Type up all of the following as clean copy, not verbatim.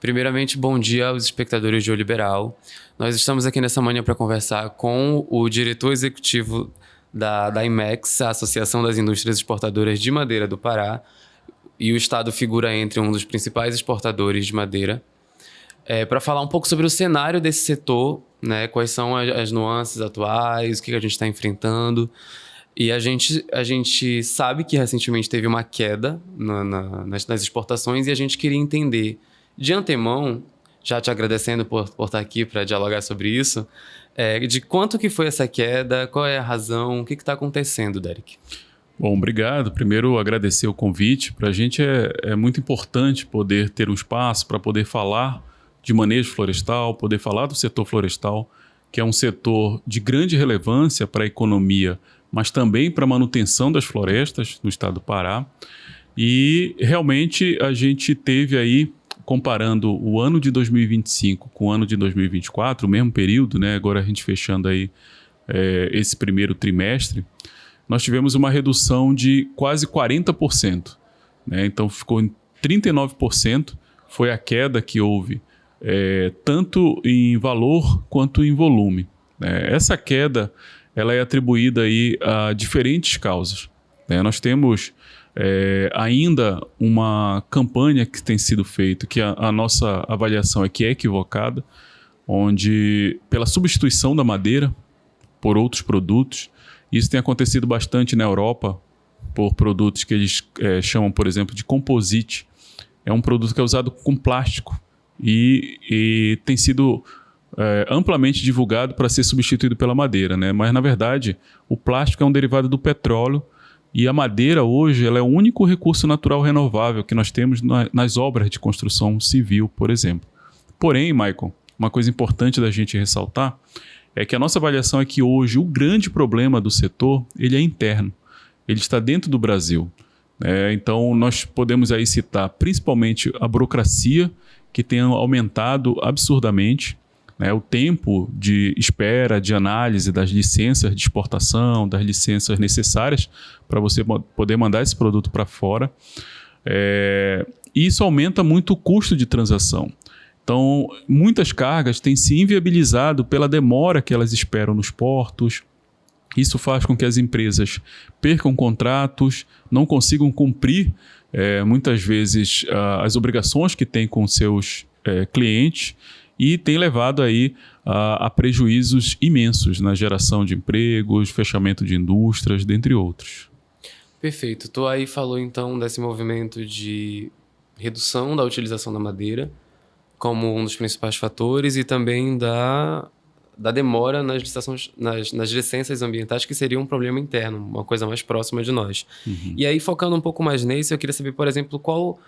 Primeiramente, bom dia aos espectadores de O Liberal. Nós estamos aqui nessa manhã para conversar com o diretor executivo da IMEX, a Associação das Indústrias Exportadoras de Madeira do Pará, e o estado figura entre um dos principais exportadores de madeira, para falar um pouco sobre o cenário desse setor, né, quais são as nuances atuais, o que a gente está enfrentando. E a gente sabe que recentemente teve uma queda nas exportações e a gente queria entender, de antemão, já te agradecendo por estar aqui para dialogar sobre isso, de quanto que foi essa queda, qual é a razão, o que está acontecendo, Derek? Bom, obrigado. Primeiro, agradecer o convite. Para a gente é muito importante poder ter um espaço para poder falar de manejo florestal, poder falar do setor florestal, que é um setor de grande relevância para a economia, mas também para a manutenção das florestas no estado do Pará. E realmente a gente teve aí, comparando o ano de 2025 com o ano de 2024, o mesmo período, né? Agora a gente fechando aí esse primeiro trimestre, nós tivemos uma redução de quase 40%. Né? Então ficou em 39%, foi a queda que houve, tanto em valor quanto em volume. Essa queda ela é atribuída aí a diferentes causas. Nós temos ainda uma campanha que tem sido feita, que a nossa avaliação é que é equivocada, onde pela substituição da madeira por outros produtos, isso tem acontecido bastante na Europa, por produtos que eles chamam, por exemplo, de composite. É um produto que é usado com plástico e tem sido amplamente divulgado para ser substituído pela madeira, né? Mas, na verdade, o plástico é um derivado do petróleo e a madeira, hoje, ela é o único recurso natural renovável que nós temos nas obras de construção civil, por exemplo. Porém, Michael, uma coisa importante da gente ressaltar é que a nossa avaliação é que hoje o grande problema do setor ele é interno, ele está dentro do Brasil. Então, nós podemos aí citar principalmente a burocracia, que tem aumentado absurdamente, o tempo de espera, de análise das licenças de exportação, das licenças necessárias para você poder mandar esse produto para fora. E isso aumenta muito o custo de transação. Então, muitas cargas têm se inviabilizado pela demora que elas esperam nos portos. Isso faz com que as empresas percam contratos, não consigam cumprir, muitas vezes, as obrigações que têm com seus clientes, e tem levado aí a prejuízos imensos na geração de empregos, fechamento de indústrias, dentre outros. Perfeito. Tu aí falou então desse movimento de redução da utilização da madeira como um dos principais fatores e também da demora nas licitações, nas licenças ambientais, que seria um problema interno, uma coisa mais próxima de nós. Uhum. E aí, focando um pouco mais nisso, eu queria saber, por exemplo, qual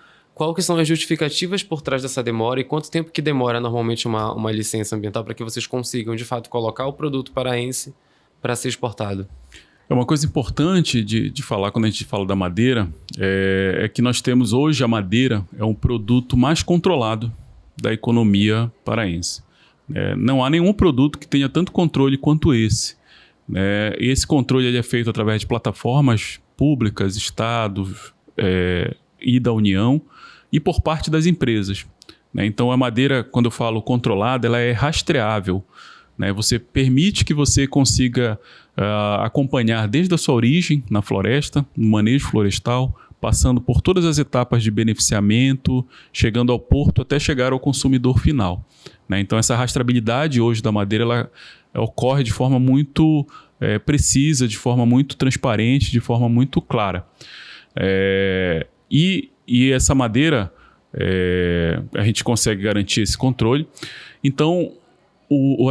que são as justificativas por trás dessa demora e quanto tempo que demora normalmente uma licença ambiental para que vocês consigam, de fato, colocar o produto paraense para ser exportado? Uma coisa importante de falar quando a gente fala da madeira é que nós temos hoje a madeira é um produto mais controlado da economia paraense. Não há nenhum produto que tenha tanto controle quanto esse. Esse controle ele é feito através de plataformas públicas, estados e da União, e por parte das empresas. Então, a madeira, quando eu falo controlada, ela é rastreável. Você permite que você consiga acompanhar desde a sua origem na floresta, no manejo florestal, passando por todas as etapas de beneficiamento, chegando ao porto até chegar ao consumidor final. Então, essa rastreabilidade hoje da madeira ela ocorre de forma muito precisa, de forma muito transparente, de forma muito clara. E essa madeira, a gente consegue garantir esse controle. Então,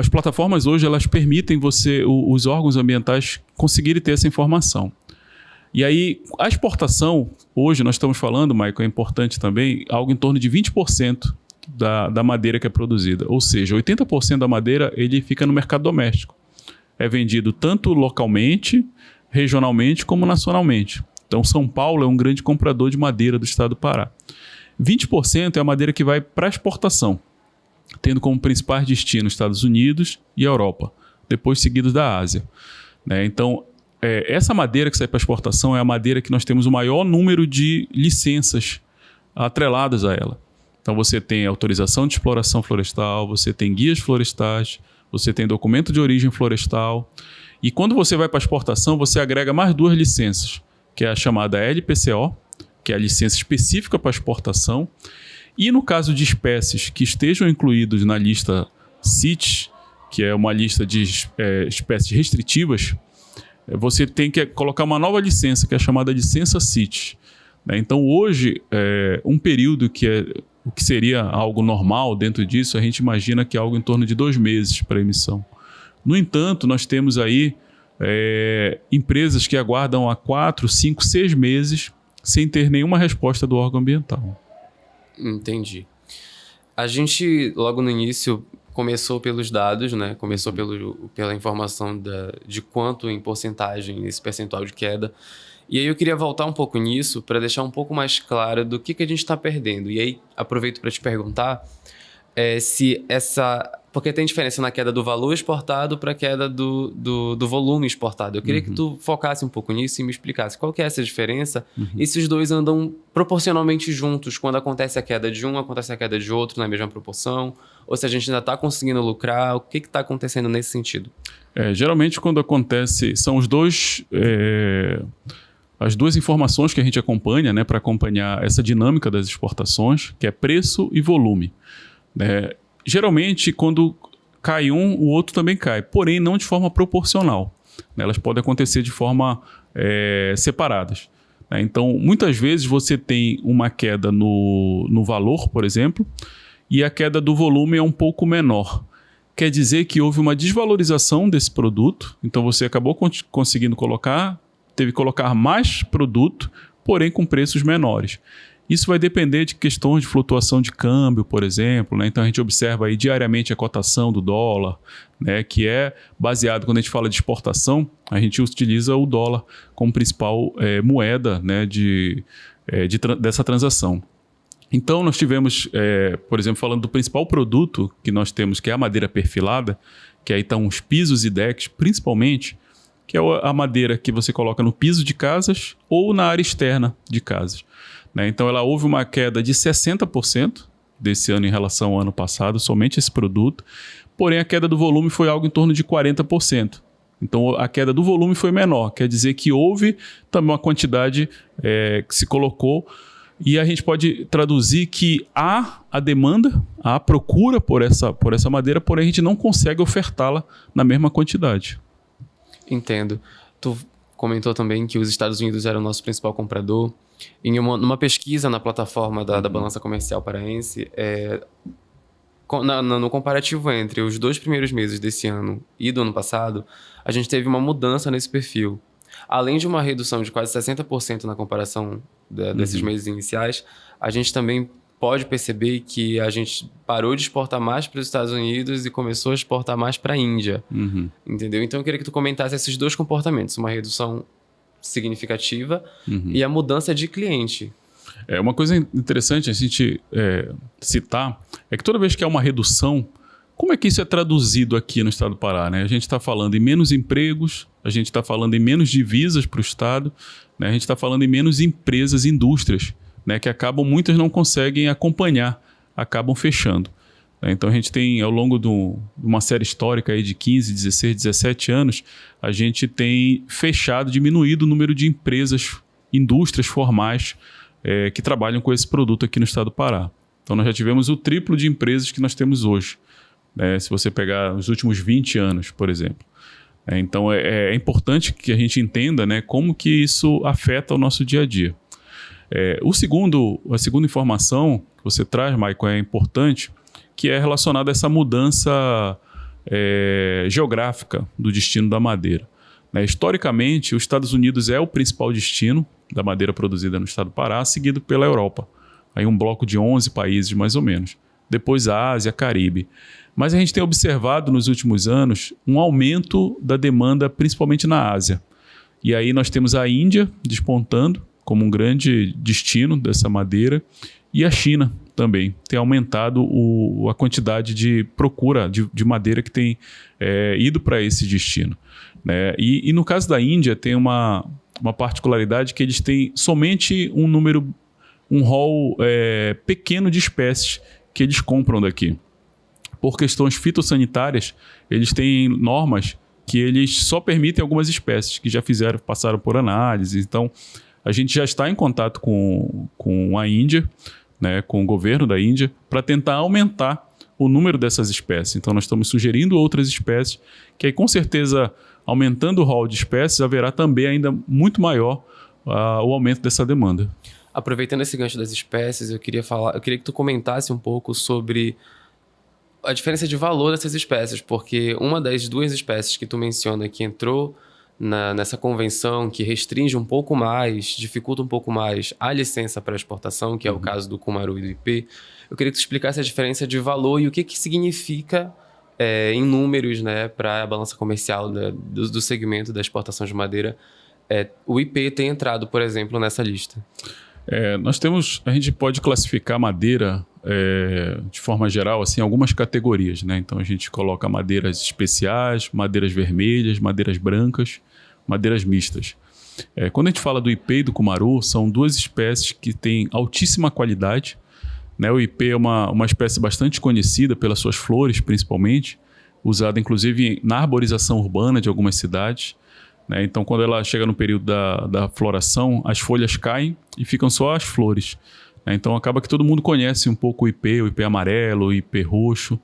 as plataformas hoje elas permitem os órgãos ambientais conseguirem ter essa informação. E aí, a exportação, hoje nós estamos falando, Michael, é importante também, algo em torno de 20% da madeira que é produzida. Ou seja, 80% da madeira ele fica no mercado doméstico. É vendido tanto localmente, regionalmente, como nacionalmente. Então, São Paulo é um grande comprador de madeira do estado do Pará. 20% é a madeira que vai para exportação, tendo como principais destinos Estados Unidos e Europa, depois seguidos da Ásia. Então, essa madeira que sai para exportação é a madeira que nós temos o maior número de licenças atreladas a ela. Então você tem autorização de exploração florestal, você tem guias florestais, você tem documento de origem florestal. E quando você vai para a exportação, você agrega mais 2 licenças, que é a chamada LPCO, que é a licença específica para exportação. E no caso de espécies que estejam incluídos na lista CITES, que é uma lista de espécies restritivas, você tem que colocar uma nova licença, que é a chamada licença CITES. Então, hoje, um período o que seria algo normal dentro disso, a gente imagina que é algo em torno de 2 meses para emissão. No entanto, nós temos aí empresas que aguardam há 4, 5, 6 meses sem ter nenhuma resposta do órgão ambiental. Entendi. A gente, logo no início, começou pelos dados, né? Começou pela informação de quanto em porcentagem, esse percentual de queda. E aí eu queria voltar um pouco nisso para deixar um pouco mais claro do que a gente está perdendo. E aí aproveito para te perguntar se essa... Porque tem diferença na queda do valor exportado para a queda do volume exportado. Eu queria que tu focasse um pouco nisso e me explicasse qual que é essa diferença e se os dois andam proporcionalmente juntos. Quando acontece a queda de um, acontece a queda de outro na mesma proporção, ou se a gente ainda está conseguindo lucrar, o que está acontecendo nesse sentido? Geralmente, quando acontece, são os dois... as 2 informações que a gente acompanha, né, para acompanhar essa dinâmica das exportações, que é preço e volume. Geralmente, quando cai um, o outro também cai, porém não de forma proporcional. Elas podem acontecer de forma separadas. Então, muitas vezes você tem uma queda no valor, por exemplo, e a queda do volume é um pouco menor. Quer dizer que houve uma desvalorização desse produto, então você acabou conseguindo teve que colocar mais produto, porém com preços menores. Isso vai depender de questões de flutuação de câmbio, por exemplo, né? Então a gente observa aí diariamente a cotação do dólar, né? Que é baseado, quando a gente fala de exportação, a gente utiliza o dólar como principal moeda, né? Dessa transação. Então nós tivemos, por exemplo, falando do principal produto que nós temos, que é a madeira perfilada, que aí estão os pisos e decks, principalmente, que é a madeira que você coloca no piso de casas ou na área externa de casas. Então, houve uma queda de 60% desse ano em relação ao ano passado, somente esse produto. Porém, a queda do volume foi algo em torno de 40%. Então, a queda do volume foi menor. Quer dizer que houve também uma quantidade que se colocou. E a gente pode traduzir que há a demanda, há a procura por essa madeira, porém a gente não consegue ofertá-la na mesma quantidade. Entendo. Tu comentou também que os Estados Unidos eram o nosso principal comprador. Numa pesquisa na plataforma da Balança Comercial Paraense, no comparativo entre os 2 primeiros meses desse ano e do ano passado, a gente teve uma mudança nesse perfil. Além de uma redução de quase 60% na comparação desses meses iniciais, a gente também pode perceber que a gente parou de exportar mais para os Estados Unidos e começou a exportar mais para a Índia. Entendeu? Então eu queria que tu comentasse esses 2 comportamentos, uma redução significativa e a mudança de cliente. Uma coisa interessante a gente citar é que toda vez que há uma redução, como é que isso é traduzido aqui no estado do Pará? Né? A gente está falando em menos empregos, a gente está falando em menos divisas para o estado, né? A gente está falando em menos empresas, indústrias, né? Que muitas não conseguem acompanhar, acabam fechando. Então a gente tem, ao longo de uma série histórica aí de 15, 16, 17 anos, a gente tem diminuído o número de empresas, indústrias formais que trabalham com esse produto aqui no estado do Pará. Então nós já tivemos o triplo de empresas que nós temos hoje, né? Se você pegar os últimos 20 anos, por exemplo. Então é importante que a gente entenda, né, como que isso afeta o nosso dia a dia. A segunda informação que você traz, Maicon, é importante, que é relacionada a essa mudança geográfica do destino da madeira. Historicamente, os Estados Unidos é o principal destino da madeira produzida no estado do Pará, seguido pela Europa. Aí um bloco de 11 países, mais ou menos. Depois a Ásia, Caribe. Mas a gente tem observado nos últimos anos um aumento da demanda, principalmente na Ásia. E aí nós temos a Índia despontando como um grande destino dessa madeira, e a China também tem aumentado a quantidade de procura de madeira que tem ido para esse destino. Né? E no caso da Índia tem uma particularidade que eles têm somente um número um rol pequeno de espécies que eles compram daqui. Por questões fitossanitárias, eles têm normas que eles só permitem algumas espécies que já passaram por análise. Então, a gente já está em contato com a Índia, né, com o governo da Índia, para tentar aumentar o número dessas espécies. Então, nós estamos sugerindo outras espécies, que aí, com certeza, aumentando o rol de espécies, haverá também ainda muito maior o aumento dessa demanda. Aproveitando esse gancho das espécies, eu queria que tu comentasse um pouco sobre a diferença de valor dessas espécies, porque uma das duas espécies que tu menciona que entrou nessa convenção, que restringe um pouco mais, dificulta um pouco mais a licença para exportação, que é o caso do cumaru e do ipê, eu queria que tu explicasse a diferença de valor e o que significa em números, né, para a balança comercial do segmento da exportação de madeira, o ipê tem entrado, por exemplo, nessa lista. A gente pode classificar madeira de forma geral assim, em algumas categorias, né? Então a gente coloca madeiras especiais, madeiras vermelhas, madeiras brancas, madeiras mistas. Quando a gente fala do ipê e do cumaru, são duas espécies que têm altíssima qualidade, né? O ipê é uma espécie bastante conhecida pelas suas flores, principalmente, usada inclusive na arborização urbana de algumas cidades. Né? Então, quando ela chega no período da floração, as folhas caem e ficam só as flores. Né? Então, acaba que todo mundo conhece um pouco o ipê amarelo, o ipê roxo.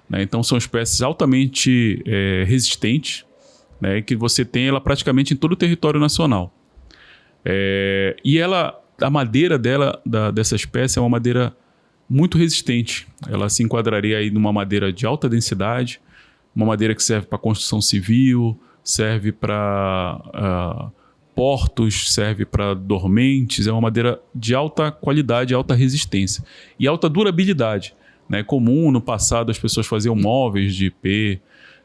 Né? Então, são espécies altamente resistentes, né? Que você tem ela praticamente em todo o território nacional. E a madeira dessa espécie é uma madeira muito resistente. Ela se enquadraria aí numa madeira de alta densidade, uma madeira que serve para construção civil, serve para portos, serve para dormentes. É uma madeira de alta qualidade, alta resistência e alta durabilidade. Né? Comum no passado as pessoas faziam móveis de ipê,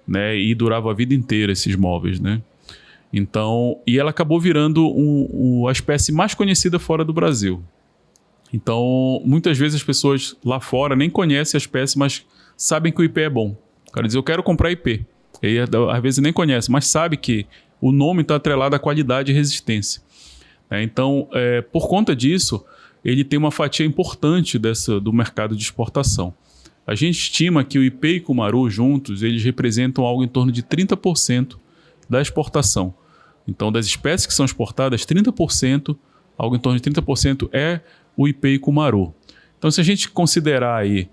né? E durava a vida inteira esses móveis. Né? Então, e ela acabou virando a espécie mais conhecida fora do Brasil. Então, muitas vezes as pessoas lá fora nem conhecem a espécie, mas sabem que o ipê é bom. O cara diz, eu quero comprar ipê. E às vezes nem conhece, mas sabe que o nome está atrelado à qualidade e resistência. Então, por conta disso, ele tem uma fatia importante do mercado de exportação. A gente estima que o ipê e o cumaru juntos, eles representam algo em torno de 30% da exportação. Então, das espécies que são exportadas, 30%, algo em torno de 30% é o ipê e cumaru. Então, se a gente considerar aí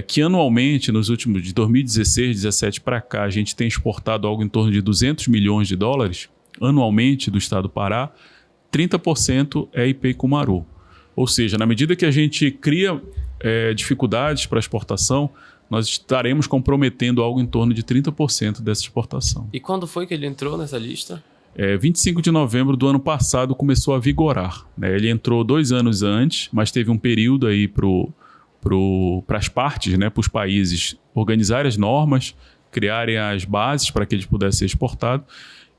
que anualmente, nos últimos de 2016, 2017 para cá, a gente tem exportado algo em torno de 200 milhões de dólares anualmente do estado do Pará, 30% é ipê e cumaru. Ou seja, na medida que a gente cria dificuldades para a exportação, nós estaremos comprometendo algo em torno de 30% dessa exportação. E quando foi que ele entrou nessa lista? 25 de novembro do ano passado começou a vigorar. Né? Ele entrou 2 anos antes, mas teve um período aí para as partes, né, para os países organizarem as normas, criarem as bases para que ele pudesse ser exportado.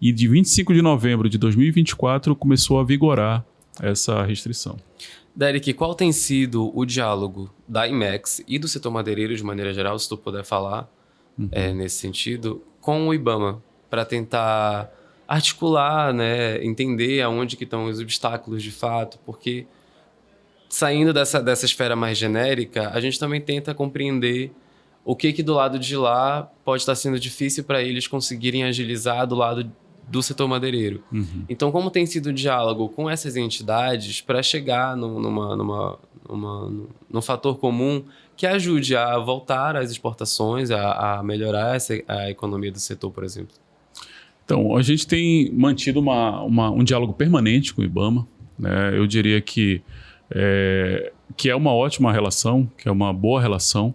E de 25 de novembro de 2024 começou a vigorar essa restrição. Derek, qual tem sido o diálogo da IMEX e do setor madeireiro de maneira geral, se tu puder falar nesse sentido, com o IBAMA, para tentar articular, né, entender aonde que estão os obstáculos de fato, porque saindo dessa esfera mais genérica, a gente também tenta compreender o que do lado de lá pode estar sendo difícil para eles conseguirem agilizar do lado do setor madeireiro. Então, como tem sido o diálogo com essas entidades para chegar num fator comum que ajude a voltar às exportações, a melhorar a economia do setor, por exemplo? Então, a gente tem mantido um diálogo permanente com o IBAMA. Né? Eu diria que é uma ótima relação, que é uma boa relação.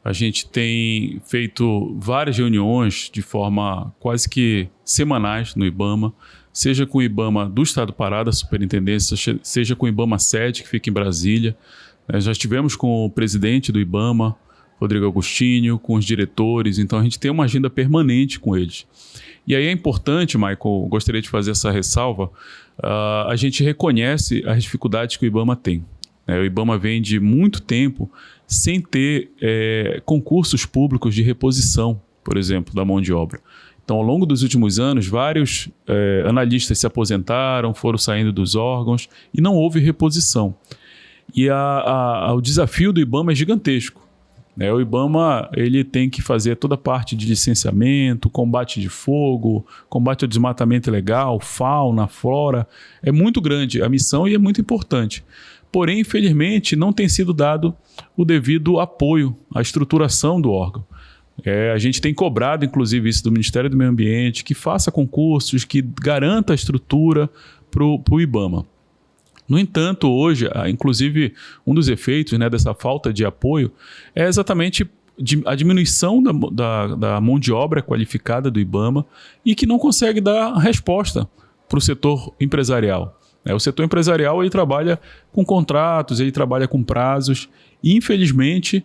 A gente tem feito várias reuniões de forma quase que semanais no IBAMA, seja com o IBAMA do Estado do Pará, da Superintendência, seja com o IBAMA sede, que fica em Brasília. Já estivemos com o presidente do IBAMA, Rodrigo Agostinho, com os diretores, então a gente tem uma agenda permanente com eles. E aí é importante, Michael, gostaria de fazer essa ressalva, a gente reconhece as dificuldades que o IBAMA tem. O IBAMA vem de muito tempo sem ter concursos públicos de reposição, por exemplo, da mão de obra. Então, ao longo dos últimos anos, vários analistas se aposentaram, foram saindo dos órgãos e não houve reposição. E o desafio do IBAMA é gigantesco. O IBAMA ele tem que fazer toda a parte de licenciamento, combate de fogo, combate ao desmatamento ilegal, fauna, flora. É muito grande a missão e é muito importante. Porém, infelizmente, não tem sido dado o devido apoio à estruturação do órgão. A gente tem cobrado, inclusive, isso do Ministério do Meio Ambiente, que faça concursos, que garanta a estrutura para o IBAMA. No entanto, hoje, inclusive, um dos efeitos, né, dessa falta de apoio é exatamente a diminuição da mão de obra qualificada do IBAMA e que não consegue dar resposta para o setor empresarial. O setor empresarial ele trabalha com contratos, ele trabalha com prazos e, infelizmente,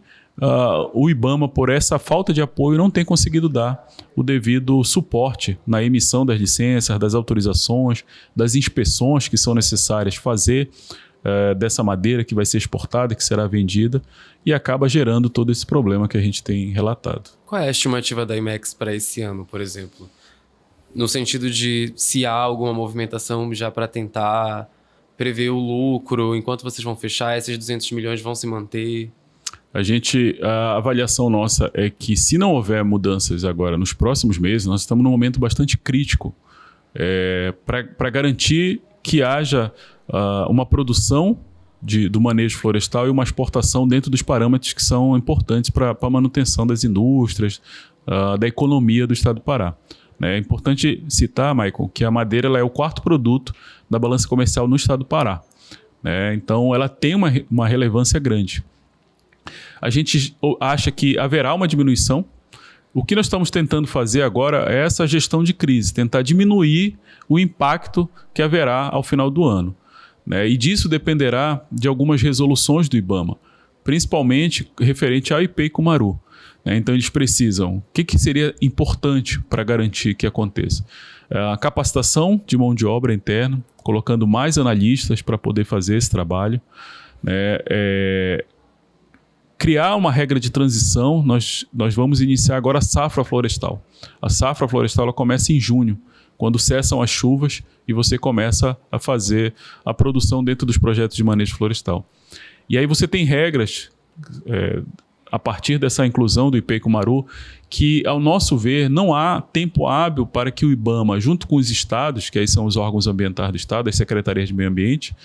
o IBAMA, por essa falta de apoio, não tem conseguido dar o devido suporte na emissão das licenças, das autorizações, das inspeções que são necessárias fazer dessa madeira que vai ser exportada, que será vendida, e acaba gerando todo esse problema que a gente tem relatado. Qual é a estimativa da IMEX para esse ano, por exemplo? No sentido de se há alguma movimentação já para tentar prever o lucro, enquanto vocês vão fechar, esses 200 milhões vão se manter? A avaliação nossa é que se não houver mudanças agora nos próximos meses, nós estamos num momento bastante crítico para garantir que haja uma produção do manejo florestal e uma exportação dentro dos parâmetros que são importantes para a manutenção das indústrias, da economia do estado do Pará. É importante citar, Maicon, que a madeira ela é o 4º produto da balança comercial no estado do Pará. Então, ela tem uma relevância grande. A gente acha que haverá uma diminuição. O que nós estamos tentando fazer agora é essa gestão de crise, tentar diminuir o impacto que haverá ao final do ano. E disso dependerá de algumas resoluções do IBAMA, principalmente referente ao Ipei-Cumaru. Então, eles precisam. O que seria importante para garantir que aconteça? A capacitação de mão de obra interna, colocando mais analistas para poder fazer esse trabalho. Criar uma regra de transição. Nós vamos iniciar agora a safra florestal. A safra florestal ela começa em junho, quando cessam as chuvas e você começa a fazer a produção dentro dos projetos de manejo florestal. E aí você tem regras, a partir dessa inclusão do Ipei-Cumaru, que, ao nosso ver, não há tempo hábil para que o IBAMA, junto com os estados, que aí são os órgãos ambientais do estado, as secretarias de meio ambiente,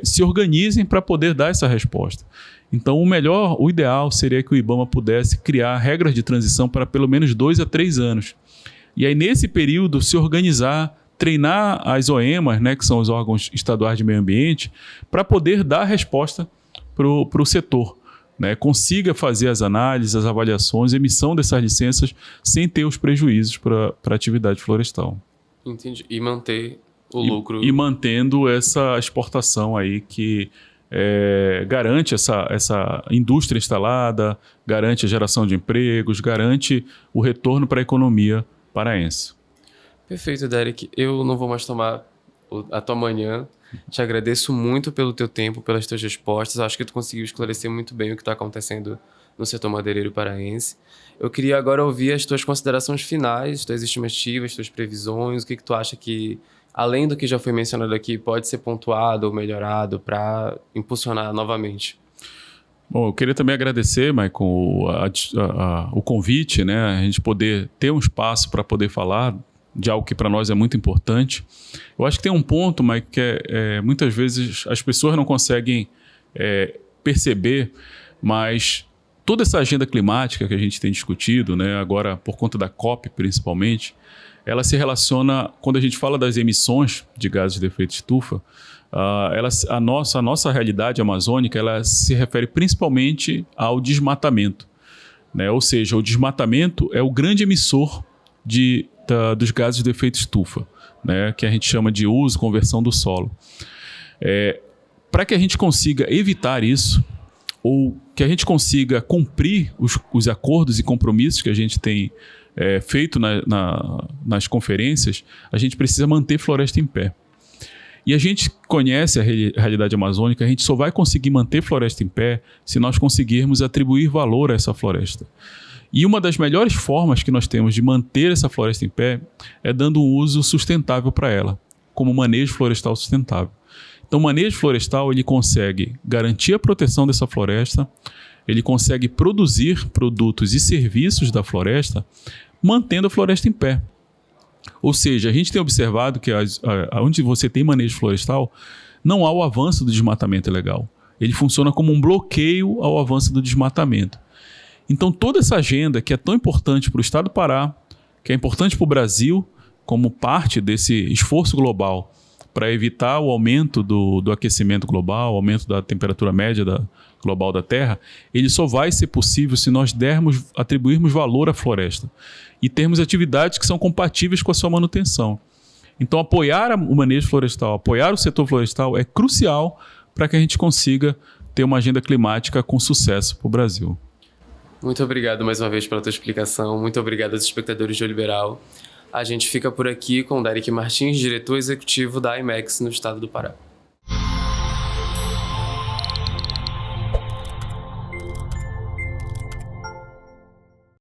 se organizem para poder dar essa resposta. Então, o ideal seria que o IBAMA pudesse criar regras de transição para pelo menos 2 a 3 anos. E aí, nesse período, se organizar, treinar as OEMAs, que são os órgãos estaduais de meio ambiente, para poder dar resposta para o setor. Consiga fazer as análises, as avaliações, emissão dessas licenças sem ter os prejuízos para a atividade florestal. Entendi. E manter o lucro. E mantendo essa exportação aí que garante essa indústria instalada, garante a geração de empregos, garante o retorno para a economia paraense. Perfeito, Derek. Eu não vou mais tomar a tua manhã. Te agradeço muito pelo teu tempo, pelas tuas respostas. Acho que tu conseguiu esclarecer muito bem o que está acontecendo no setor madeireiro paraense. Eu queria agora ouvir as tuas considerações finais, tuas estimativas, tuas previsões, o que tu acha que, além do que já foi mencionado aqui, pode ser pontuado ou melhorado para impulsionar novamente. Bom, eu queria também agradecer, Maicon, o convite, a gente poder ter um espaço para poder falar de algo que para nós é muito importante. Eu acho que tem um ponto, Maicon, que muitas vezes as pessoas não conseguem perceber, mas toda essa agenda climática que a gente tem discutido, agora por conta da COP principalmente, ela se relaciona, quando a gente fala das emissões de gases de efeito estufa, a nossa realidade amazônica ela se refere principalmente ao desmatamento. Ou seja, o desmatamento é o grande emissor dos gases de efeito estufa, que a gente chama de uso, conversão do solo. Para que a gente consiga evitar isso, ou que a gente consiga cumprir os acordos e compromissos que a gente tem feito nas conferências, a gente precisa manter floresta em pé. E a gente conhece a realidade amazônica, a gente só vai conseguir manter floresta em pé se nós conseguirmos atribuir valor a essa floresta. E uma das melhores formas que nós temos de manter essa floresta em pé é dando um uso sustentável para ela, como manejo florestal sustentável. Então, o manejo florestal ele consegue garantir a proteção dessa floresta, ele consegue produzir produtos e serviços da floresta, mantendo a floresta em pé. Ou seja, a gente tem observado que onde você tem manejo florestal, não há o avanço do desmatamento ilegal. Ele funciona como um bloqueio ao avanço do desmatamento. Então, toda essa agenda que é tão importante para o Estado do Pará, que é importante para o Brasil, como parte desse esforço global para evitar o aumento do aquecimento global, o aumento da temperatura média global da Terra, ele só vai ser possível se nós atribuirmos valor à floresta e termos atividades que são compatíveis com a sua manutenção. Então, apoiar o manejo florestal, apoiar o setor florestal é crucial para que a gente consiga ter uma agenda climática com sucesso para o Brasil. Muito obrigado mais uma vez pela tua explicação. Muito obrigado aos espectadores de Oliberal. A gente fica por aqui com o Derek Martins, diretor executivo da IMEX no estado do Pará.